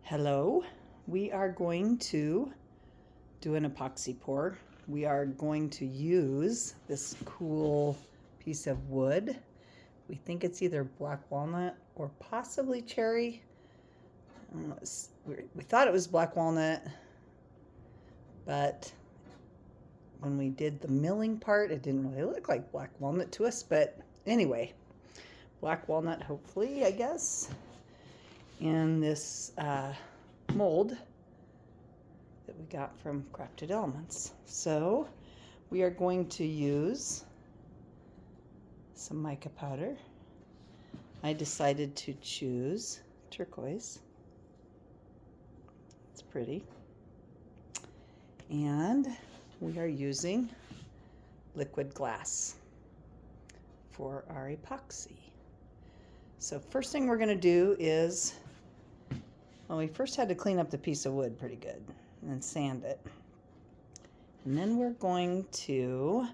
Hello, we are going to do an epoxy pour. We are going to use this cool piece of wood. We think it's either black walnut or possibly cherry. We thought it was black walnut, but when we did the milling part, it didn't really look like black walnut to us. But anyway, black walnut, hopefully, I guess. And this mold that we got from Crafted Elements. So we are going to use some mica powder. I decided to choose turquoise. It's pretty. And we are using liquid glass for our epoxy. So first thing we're going to do is, well, we first had to clean up the piece of wood pretty good and then sand it. And then we're going to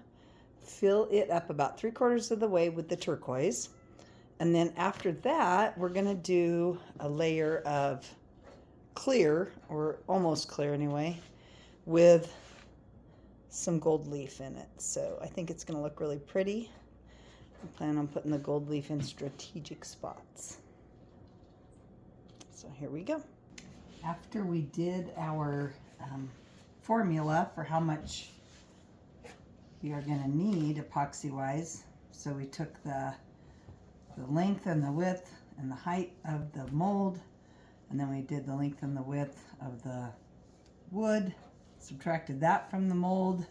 fill it up about 3/4 of the way with the turquoise. And then after that, we're going to do a layer of clear, or almost clear anyway, with some gold leaf in it. So I think it's going to look really pretty. I plan on putting the gold leaf in strategic spots. So here we go. After we did our formula for how much we are going to need epoxy wise, so we took the length and the width and the height of the mold, and then we did the length and the width of the wood, subtracted that from the mold,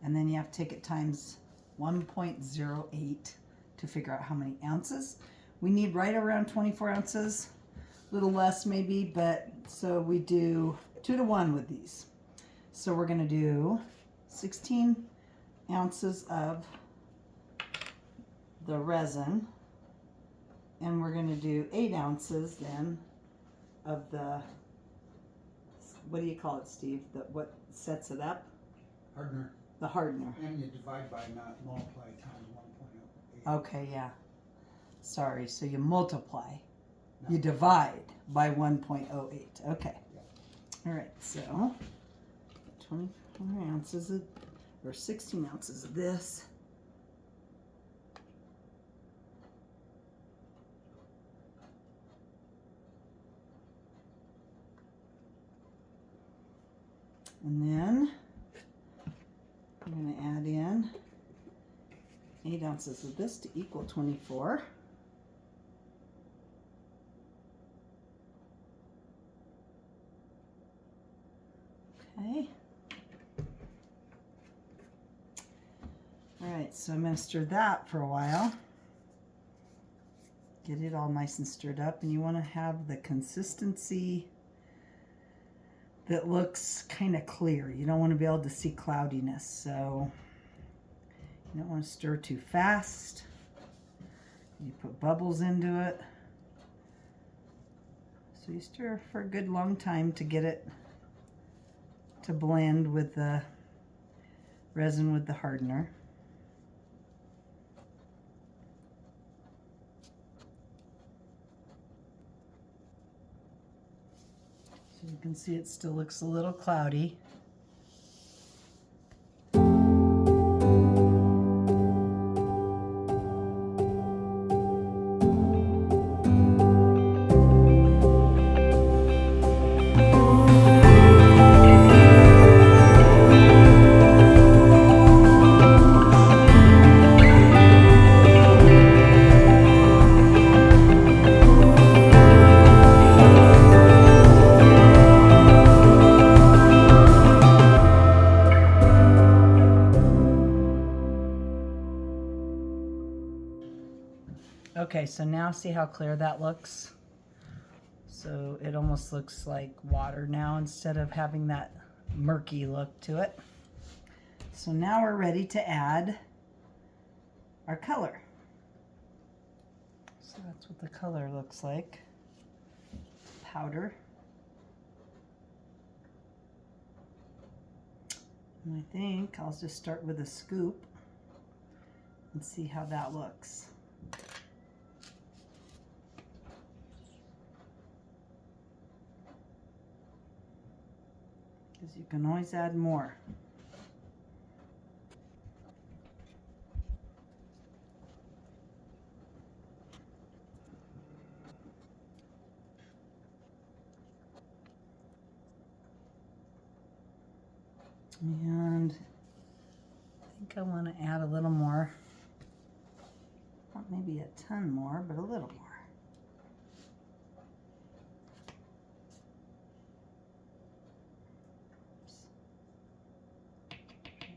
and then you have to take it times 1.08 to figure out how many ounces. We need right around 24 ounces, a little less maybe, but so we do 2 to 1 with these. So we're going to do 16 ounces of the resin, and we're going to do 8 ounces then of the, what do you call it, Steve? What sets it up? Hardener. The hardener. And you divide by, not multiply, times 1.08. Okay, yeah. Sorry, so you multiply. No. You divide by 1.08. Okay. Yeah. All right, so 24 ounces of, or 16 ounces of this. And then I'm going to add in 8 ounces of this to equal 24. Okay. All right, so I'm going to stir that for a while. Get it all nice and stirred up, and you want to have the consistency that looks kind of clear. You don't want to be able to see cloudiness, so you don't want to stir too fast. You put bubbles into it. So you stir for a good long time to get it to blend with the resin with the hardener. So you can see it still looks a little cloudy. Okay, so now see how clear that looks? So it almost looks like water now instead of having that murky look to it. So now we're ready to add our color. So that's what the color looks like. Powder. And I think I'll just start with a scoop and see how that looks. because you can always add more. And I think I want to add a little more. Not maybe a ton more, but a little more.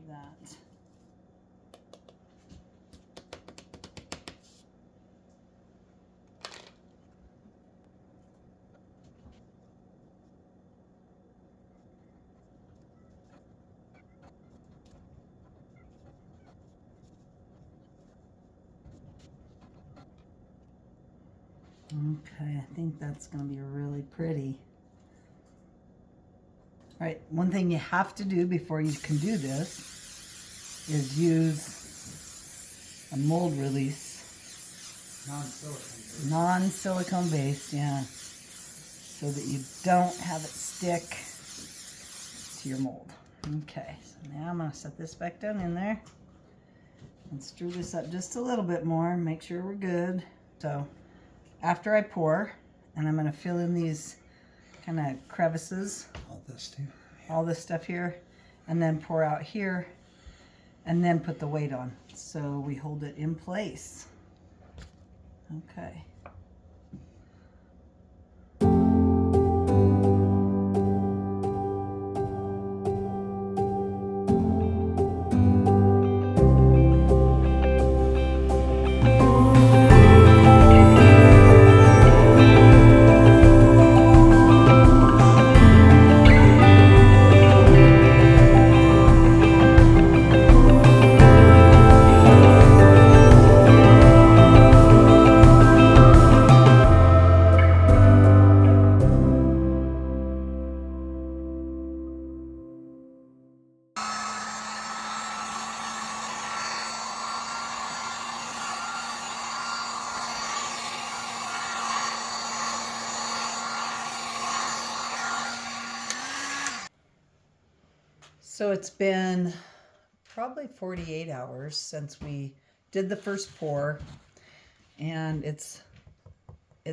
That. Okay, I think that's going to be really pretty. All right, one thing you have to do before you can do this is use a mold release. Non-silicone. Non-silicone based, yeah. So that you don't have it stick to your mold. Okay, so now I'm going to set this back down in there and stir this up just a little bit more, make sure we're good. So after I pour, and I'm going to fill in these kind of crevices, All this too. all this stuff here, and then pour out here, and then put the weight on so we hold it in place. Okay. So it's been probably 48 hours since we did the first pour, and it's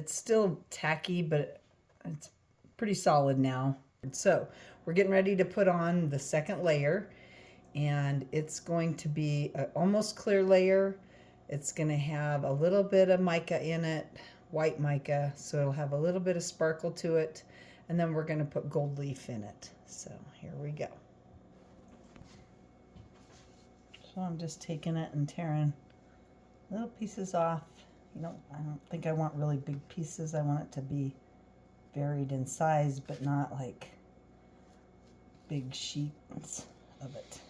still tacky, but it's pretty solid now. So we're getting ready to put on the second layer, and it's going to be an almost clear layer. It's going to have a little bit of mica in it, white mica, so it'll have a little bit of sparkle to it, and then we're going to put gold leaf in it. So here we go. So I'm just taking it and tearing little pieces off. I don't think I want really big pieces. I want it to be varied in size, but not like big sheets of it.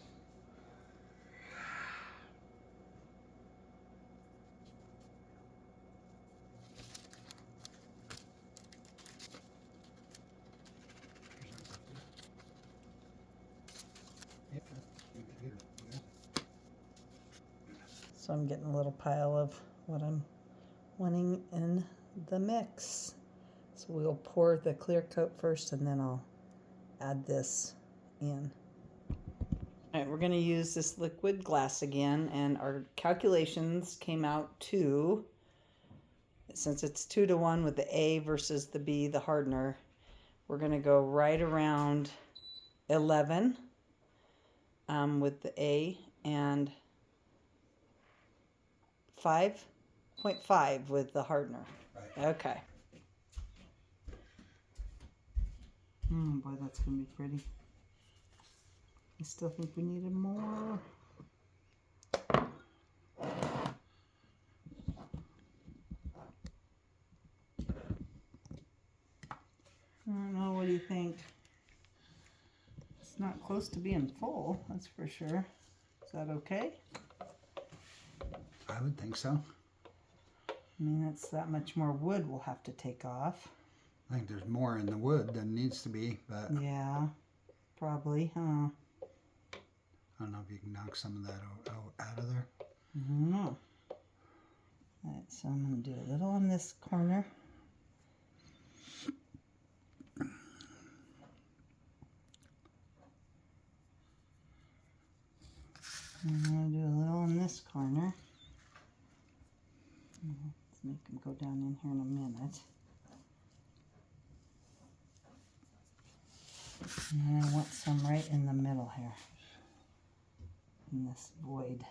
So I'm getting a little pile of what I'm wanting in the mix. So we'll pour the clear coat first, and then I'll add this in. All right, we're going to use this liquid glass again, and our calculations came out to, since it's 2-to-1 with the A versus the B, the hardener, we're going to go right around 11 with the A, and 5.5 with the hardener. Right. Okay. Boy, that's going to be pretty. I still think we needed more. I don't know, what do you think? It's not close to being full, that's for sure. Is that okay? I would think so. I mean, that's that much more wood we'll have to take off. I think there's more in the wood than needs to be, but Yeah, probably, huh? I don't know if you can knock some of that out of there. I don't know. All right, so I'm going to do a little on this corner. I'm going to do a little in this corner. Let's make them go down in here in a minute. And then I want some right in the middle here, in this void.